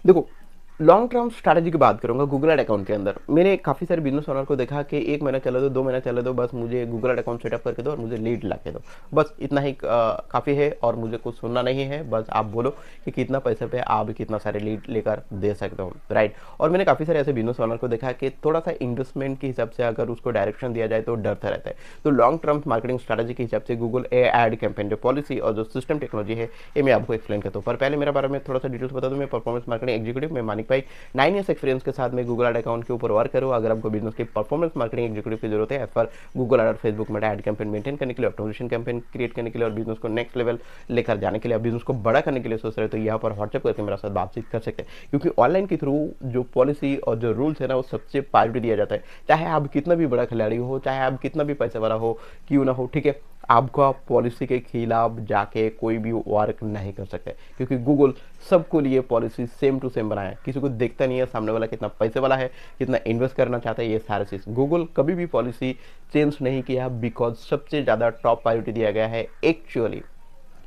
देखो, long term strategy की बात करूंगा गूगल एड अकाउंट के अंदर। मैंने काफ़ी सारे बिजनेस ओनर को देखा कि 1 महीना चले दो, 2 महीना चले दो, बस मुझे गूगल एड अकाउंट सेटअप करके दो और मुझे लीड ला के दो। बस इतना ही काफ़ी है और मुझे कुछ सुनना नहीं है। बस आप बोलो कि कितना पैसे पे आप कितना सारे लीड लेकर दे सकते हो, राइट। और मैंने काफ़ी सारे ऐसे बिजनेस ओनर को देखा कि थोड़ा सा इन्वेस्टमेंट के हिसाब से अगर उसको डायरेक्शन दिया जाए तो डरता रहता है। तो लॉन्ग टर्म मार्केटिंग स्ट्रैटेजी के हिसाब से गूगल एड कैंपेन जो पॉलिसी और जो सिस्टम टेक्नोलॉजी है, ये मैं आपको एक्सप्लेन करता हूँ। पर पहले मेरे बारे में थोड़ा सा डिटेल्स बता दूँ। मैं परफॉर्मेंस मार्केटिंग एग्जीक्यूटिव, मैं मानिक भाई, 9 ईयर्स एक्सपीरियंस के साथ में गूगल एड अकाउंट के ऊपर वर्क करो। अगर आपको बिजनेस के परफॉर्मेंस मार्केटिंग एग्जीक्यूटिव की जरूरत है एज पर गूगल एड और फेसबुक में एड कैंपेन मेंटेन करने के लिए, ऑटोमेशन कैंपेन क्रिएट करने के लिए और बिजनेस को नेक्स्ट लेवल लेकर जाने के लिए, बिजनेस को बड़ा करने के लिए सोच रहे हो, तो यहाँ पर व्हाट्सएप करके मेरे साथ बातचीत कर सकते हैं। क्योंकि ऑनलाइन के थ्रू जो पॉलिसी और जो रूल्स है ना, वो सबसे प्रायोरिटी दिया जाता है। चाहे आप कितना भी बड़ा खिलाड़ी हो, चाहे आप कितना भी पैसे वाला हो क्यों ना हो, ठीक है, आपका पॉलिसी के खिलाफ जाके कोई भी वर्क नहीं कर सकते। क्योंकि गूगल सबको लिए पॉलिसी सेम टू सेम बनाया है। किसी को देखता नहीं है सामने वाला कितना पैसे वाला है, कितना इन्वेस्ट करना चाहता है, ये सारे चीज गूगल कभी भी पॉलिसी चेंज नहीं किया, बिकॉज सबसे ज्यादा टॉप प्रायोरिटी दिया गया है एक्चुअली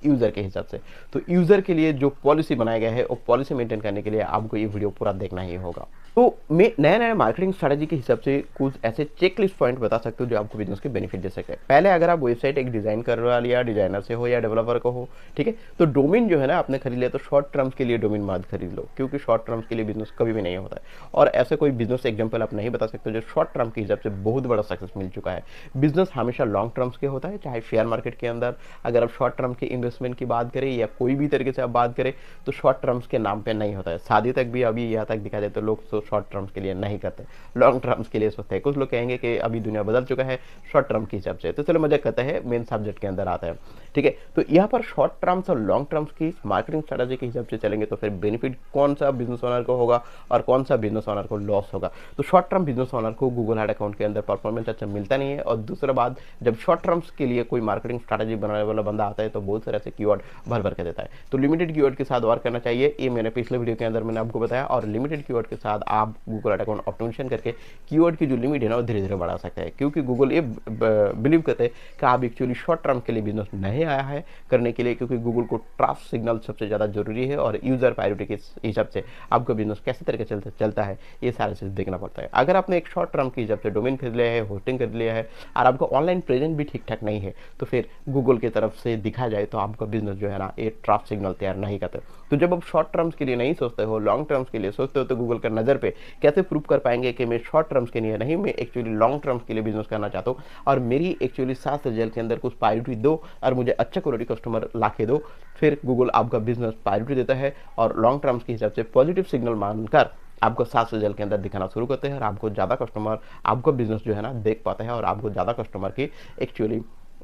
यूजर के हिसाब से। तो यूजर के लिए जो पॉलिसी बनाया गया है, वो पॉलिसी मेंटेन करने के लिए आपको ये वीडियो पूरा देखना ही होगा। तो मैं नया नया मार्केटिंग स्ट्रेटेजी के हिसाब से कुछ ऐसे चेकलिस्ट पॉइंट बता सकते हो जो आपको बिजनेस के बेनिफिट दे सकते हैं। पहले, अगर आप वेबसाइट एक डिजाइन करवा लिया, डिजाइनर से हो या डेवलपर को हो, ठीक है, तो डोमेन जो है ना आपने खरीद लिया, तो शॉर्ट टर्म्स के लिए डोमेन मत खरीद लो, क्योंकि शॉर्ट टर्म्स के लिए बिजनेस कभी भी नहीं होता है। और ऐसे कोई बिजनेस एग्जाम्पल आप नहीं बता सकते जो शॉर्ट टर्म के हिसाब से बहुत बड़ा सक्सेस मिल चुका है। बिजनेस हमेशा लॉन्ग टर्म्स के होता है। चाहे शेयर मार्केट के अंदर अगर आप शॉर्ट टर्म के इन्वेस्टमेंट की बात करें या कोई भी तरीके से आप बात करें, तो शॉर्ट टर्म्स के नाम पे नहीं होता है। शादी तक भी अभी यहाँ तक दिखा जाए तो लोग तो शॉर्ट टर्म्स के लिए नहीं करते, लॉन्ग टर्म्स के लिए सोचते हैं। कुछ लोग कहेंगे कि अभी दुनिया बदल चुका है शॉर्ट टर्म के हिसाब से। तो चलो मजा करते हैं, मेन सब्जेक्ट के अंदर आता है, ठीक है। तो यहाँ पर शॉर्ट टर्म्स और लॉन्ग टर्म्स की मार्केटिंग स्ट्रेटेजी के हिसाब से चलेंगे तो फिर बेनिफिट कौन सा बिजनेस ओनर को होगा और कौन सा बिजनेस ओनर को लॉस होगा। तो शॉर्ट टर्म बिजनेस ओनर को गूगल एड अकाउंट के अंदर परफॉर्मेंस अच्छा मिलता नहीं है। और दूसरा बात, जब शॉर्ट टर्म्स के लिए कोई मार्केटिंग स्ट्रेटेजी बनाने वाला बंदा आता है तो बहुत सारे ऐसे कीवर्ड भर भर के देता है। तो लिमिटेड कीवर्ड के साथ वर्क करना चाहिए, ये मैंने पिछले वीडियो के अंदर मैंने आपको बताया। और लिमिटेड कीवर्ड के साथ आप गूगल एड अकाउंट ऑप्टिमाइजेशन करके कीवर्ड की जो लिमिट है ना वो धीरे धीरे बढ़ा सकते हैं। क्योंकि गूगल ये बिलीव करते हैं कि आप एक्चुअली शॉर्ट टर्म के लिए बिजनेस नहीं आया है करने के लिए, क्योंकि गूगल को ट्रस्ट सिग्नल सबसे ज़्यादा जरूरी है और यूजर प्रायोरिटी के हिसाब से आपका बिजनेस कैसे तरीके से चलता है ये सारा चीज़ देखना पड़ता है। अगर आपने एक शॉर्ट टर्म के हिसाब से डोमेन खरीद लिया है, होस्टिंग खरीद लिया है और आपका ऑनलाइन प्रेजेंट भी ठीक ठाक नहीं है, तो फिर गूगल की तरफ से दिखा जाए तो आपका बिजनेस जो है ना ये ट्रस्ट सिग्नल तैयार नहीं करते। तो जब आप शॉर्ट टर्म्स के लिए नहीं सोचते हो, लॉन्ग टर्म्स के लिए सोचते हो, तो गूगल का नज़र पे कैसे प्रूव कर पाएंगे कि मैं शॉर्ट टर्म्स के लिए नहीं, मैं एक्चुअली लॉन्ग टर्म्स के लिए बिजनेस करना चाहता हूँ और मेरी एक्चुअली 7 रिजल्ट के अंदर कुछ प्रायोरिटी दो और मुझे अच्छा क्वालिटी कस्टमर ला के दो। फिर गूगल आपका बिजनेस प्रायोरिटी देता है और लॉन्ग टर्म्स के हिसाब से पॉजिटिव सिग्नल मानकर आपको 7 रिजल्ट के अंदर दिखाना शुरू करते हैं और आपको ज़्यादा कस्टमर, आपका बिजनेस जो है ना देख पाता है और आपको ज़्यादा कस्टमर की एक्चुअली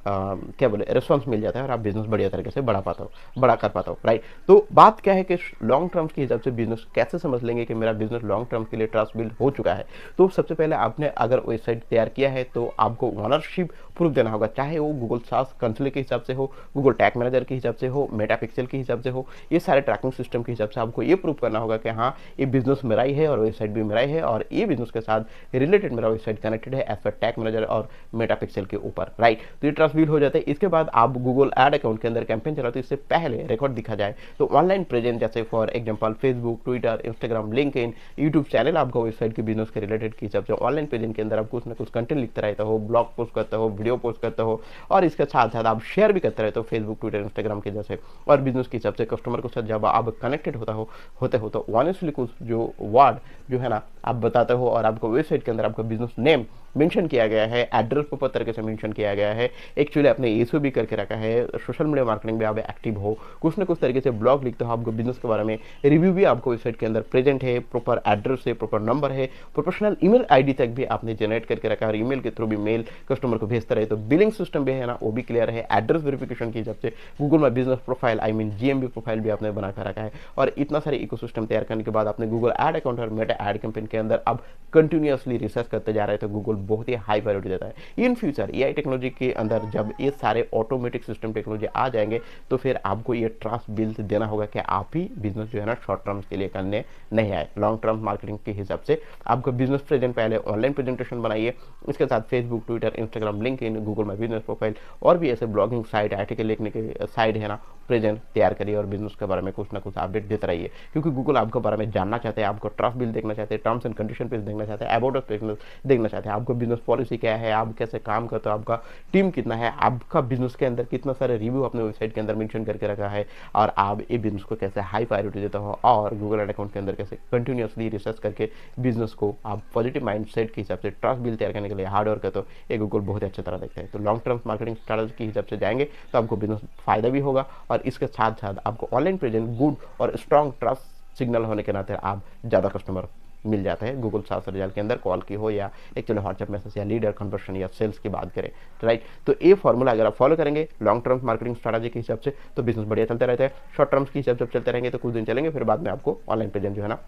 क्या बोले रिस्पॉन्स मिल जाता है और आप बिजनेस बढ़िया तरीके से बड़ा कर पाता हो, राइट। तो बात क्या है कि लॉन्ग टर्म्स के हिसाब से बिजनेस कैसे समझ लेंगे कि मेरा बिजनेस लॉन्ग टर्म के लिए ट्रस्ट बिल्ड हो चुका है। तो सबसे पहले आपने अगर वेबसाइट तैयार किया है तो आपको ओनरशिप प्रूफ देना होगा, चाहे वो गूगल सास कंसोल के हिसाब से हो, गूगल टैग मैनेजर के हिसाब से हो, मेटा पिक्सल के हिसाब से हो, ये सारे ट्रैकिंग सिस्टम के हिसाब से आपको ये प्रूफ करना होगा कि हाँ ये बिजनेस मेरा ही है और वेबसाइट भी मेरा ही है और ये बिजनेस के साथ रिलेटेड मेरा वेबसाइट कनेक्टेड है एज पर टैग मैनेजर और मेटा पिक्सल के ऊपर, राइट। तो ये ट्रस्ट बिल्ड हो जाता है। इसके बाद आप गूगल एड अकाउंट के अंदर कैंपेन चलाते हो, इससे पहले रिकॉर्ड दिखा जाए तो ऑनलाइन प्रेजेंस जैसे for example Facebook, Twitter, Instagram, LinkedIn, YouTube channel आपका वेबसाइट के बिजनेस के रिलेटेड के हिसाब से ऑनलाइन प्रेजेंस के अंदर आप कुछ ना कुछ कंटेंट लिखते रहते हो, ब्लॉग पोस्ट करते हो, वीडियो पोस्ट करते हो और इसके साथ साथ आप शेयर भी करते रहते हो फेसबुक, ट्विटर, इंस्टाग्राम के जैसे। और बिजनेस के हिसाब से कस्टमर के साथ जब आप कनेक्टेड होते हो तो ऑनेस्टली कुछ जो वर्ड जो है ना आप बताते हो और आपको वेबसाइट के अंदर आपका बिजनेस नेम मेंशन किया गया है, एड्रेस प्रॉपर तरीके से मेंशन किया गया है, एक्चुअली आपने एसईओ भी करके रखा है, सोशल मीडिया मार्केटिंग में आप एक्टिव हो, कुछ ना कुछ तरीके से ब्लॉग लिखते हो, आपको बिजनेस के बारे में रिव्यू भी आपको वेबसाइट के अंदर प्रेजेंट है, प्रॉपर एड्रेस है, प्रॉपर नंबर है, प्रोफेशनल ईमेल आईडी तक भी आपने जनरेट करके रखा है और ईमेल के थ्रू भी मेल कस्टमर को भेजते रहे। तो बिलिंग सिस्टम भी है ना वो भी क्लियर है, एड्रेस वेरिफिकेशन के हिसाब से गूगल में business profile I mean GMB profile भी आपने बना कर रखा है। और इतना सारे इकोसिस्टम तैयार करने के बाद आपने गूगल एड अकाउंट और मेटा एड कैंपेन के अंदर अब कंटिन्यूअसली रिसर्च करते जा रहे हैं तो गूगल बहुत ही हाई प्रायोरिटी देता है। इन फ्यूचर एआई टेक्नोलॉजी के अंदर जब ये सारे ऑटोमेटिक सिस्टम टेक्नोलॉजी आ जाएंगे तो फिर आपको ये ट्रस्ट बिल देना होगा कि आप ही बिजनेस जो है ना शॉर्ट टर्म्स के लिए करने नहीं आए, लॉन्ग टर्म मार्केटिंग के हिसाब से आपको बिजनेस प्रेजेंट पहले ऑनलाइन प्रेजेंटेशन बनाइए, इसके साथ Facebook, Twitter, Instagram, LinkedIn, Google my business profile और भी ऐसे ब्लॉगिंग साइट, आर्टिकल लिखने के साइट है ना प्रेजेंट तैयार करिए और बिजनेस के बारे में कुछ ना कुछ अपडेट देते रहिए, क्योंकि गूगल आपके बारे में जानना चाहते हैं, आपको ट्रस्ट बिल देखना चाहते हैं, टर्म्स एंड कंडीशन पेज देखना चाहते हैं, अबाउट अस देखना चाहते हैं, आपको बिजनेस पॉलिसी क्या है, आप कैसे काम करते हो, आपका टीम कितना है, आपका बिजनेस के अंदर कितना सारे रिव्यू अपने वेबसाइट के अंदर मेंशन करके रखा है, और आप ये बिजनेस को कैसे हाई प्रायोरिटी देता हो और गूगल एड अकाउंट के अंदर कैसे कंटिन्यूसली रिसर्च करके बिजनेस को आप पॉजिटिव माइंडसेट के हिसाब से ट्रस्ट बिल तैयार करने के लिए हार्ड वर्क करते हो, ये गूगल बहुत अच्छी तरह देखता है। तो लॉन्ग टर्म मार्केटिंग स्ट्रैटेजी के हिसाब से जाएंगे तो आपको बिजनेस फायदा भी होगा और इसके साथ साथ आपको ऑनलाइन प्रेजेंट गुड और स्ट्रॉन्ग ट्रस्ट सिग्नल होने के नाते आप ज़्यादा कस्टमर मिल जाता है गूगल सर्च रिजल्ट के अंदर, कॉल की हो या एक्चुअली व्हाट्सएप मैसेज या लीडर कन्वर्शन या सेल्स की बात करें, राइट। तो ये फॉर्मूला अगर आप फॉलो करेंगे लॉन्ग टर्म मार्केटिंग स्ट्रैटेजी के हिसाब से तो बिजनेस बढ़िया चलते रहते हैं। शॉर्ट टर्म्स के हिसाब से चलते रहेंगे तो कुछ दिन चलेंगे, फिर बाद में आपको ऑनलाइन प्रेजेंट जो है ना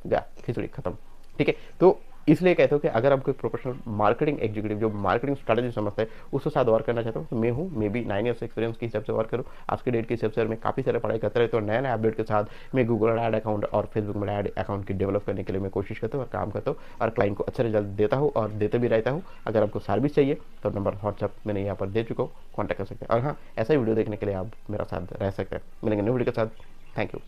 गया खिचड़ी खत्म, ठीक है। तो इसलिए कहते हो कि अगर आप कोई प्रोफेशनल मार्केटिंग एग्जीक्यूटिव जो मार्केटिंग स्ट्रैटेजी समझता है उसके साथ वर्क करना चाहता हूँ तो मैं हूँ, मे बी 9 ईयर्स एक्सपीरियंस के हिसाब से वर्क करूँ आज के डेट के हिसाब से। मैं काफ़ी सारे पढ़ाई करता रहता हूँ, नया नया अपडेट के साथ मैं गूगल ऐड अकाउंट और फेसबुक में ऐड अकाउंट की डेवलप करने के लिए मैं कोशिश करता हूँ और काम करता हूँ और क्लाइंट को अच्छा रिजल्ट देता हूँ और देते भी रहता हूँ। अगर आपको सर्विस चाहिए तो नंबर व्हाट्सअप मैंने यहाँ पर दे चुका हूँ, कॉन्टैक्ट कर सकते हैं। और हाँ, ऐसा वीडियो देखने के लिए आप मेरा साथ रह सकते हैं। मिलेंगे न्यू वीडियो के साथ, थैंक यू।